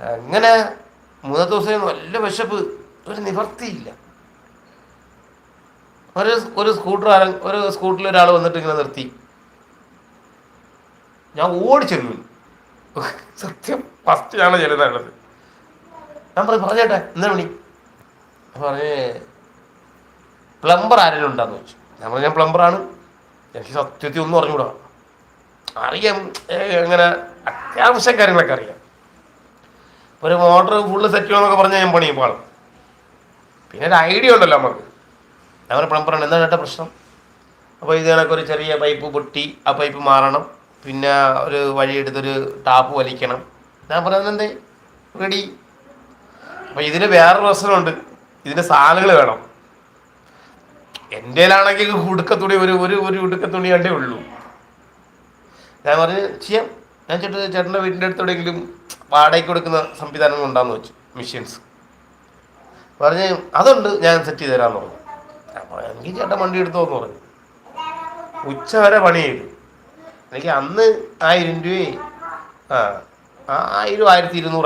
അങ്ങനെ മൂന്നത്തെ ദിവസം നല്ല വിശപ്പ്, ഒരു നിവർത്തിയില്ല. ഒരു സ്കൂട്ടറിൽ ഒരാൾ വന്നിട്ട് ഇങ്ങനെ നിർത്തി. ഞാൻ ഓടിച്ചെല്ലു. സത്യം ഫസ്റ്റിലാണ് ചെല്ലുന്നത്. ഞാൻ പറഞ്ഞേട്ടെ എന്താ വിളി പറഞ്ഞ്, പ്ലംബർ ആരെങ്കിലും ഉണ്ടാന്ന് ചോദിച്ചു. ഞാൻ പറഞ്ഞ പ്ലംബറാണ്, എനിക്ക് സത്യത്തിൽ ഒന്നും അറിഞ്ഞൂടാ. അറിയാം അങ്ങനെ അത്യാവശ്യം കാര്യങ്ങളൊക്കെ അറിയാം. ഒരു മോട്ടർ ഫുള്ള് സെറ്റ് ചെയ്യുമെന്നൊക്കെ പറഞ്ഞാൽ ഞാൻ പണിയും പാടും. പിന്നെ ഒരു ഐഡിയ ഉണ്ടല്ലോ നമുക്ക്. ഞാൻ പ്ലംബറാണ്, എന്താ കേട്ട പ്രശ്നം? അപ്പോൾ ഇത് കണക്ക് ഒരു ചെറിയ പൈപ്പ് പൊട്ടി, ആ പൈപ്പ് മാറണം, പിന്നെ ഒരു വഴിയെടുത്തൊരു ടാപ്പ് വലിക്കണം. ഞാൻ പറയുന്നത് എന്തേ റെഡി. അപ്പം ഇതിന് വേറൊരു പ്രശ്നമുണ്ട്, ഇതിൻ്റെ സാധനങ്ങൾ വേണം. എൻ്റെയിലാണെങ്കിൽ ഉടുക്കത്തുണി ഒരു ഉടുക്കത്തുണി കണ്ടേ ഉള്ളൂ. ഞാൻ പറഞ്ഞ് ചെയ്യാം. ഞാൻ ചേട്ടൻ്റെ വീടിൻ്റെ അടുത്തെവിടെയെങ്കിലും വാടകയ്ക്ക് കൊടുക്കുന്ന സംവിധാനം ഉണ്ടാന്ന് വെച്ചു, മെഷീൻസ്. പറഞ്ഞ് അതുണ്ട്, ഞാൻ സെറ്റ് ചെയ്ത് തരാമെന്ന് പറഞ്ഞു. അപ്പോൾ എനിക്ക് ചേട്ടൻ വണ്ടി എടുത്തോന്ന് പറഞ്ഞു. ഉച്ച വരെ പണി ചെയ്തു. എനിക്ക് അന്ന് 1000 രൂപയെ 1000 1200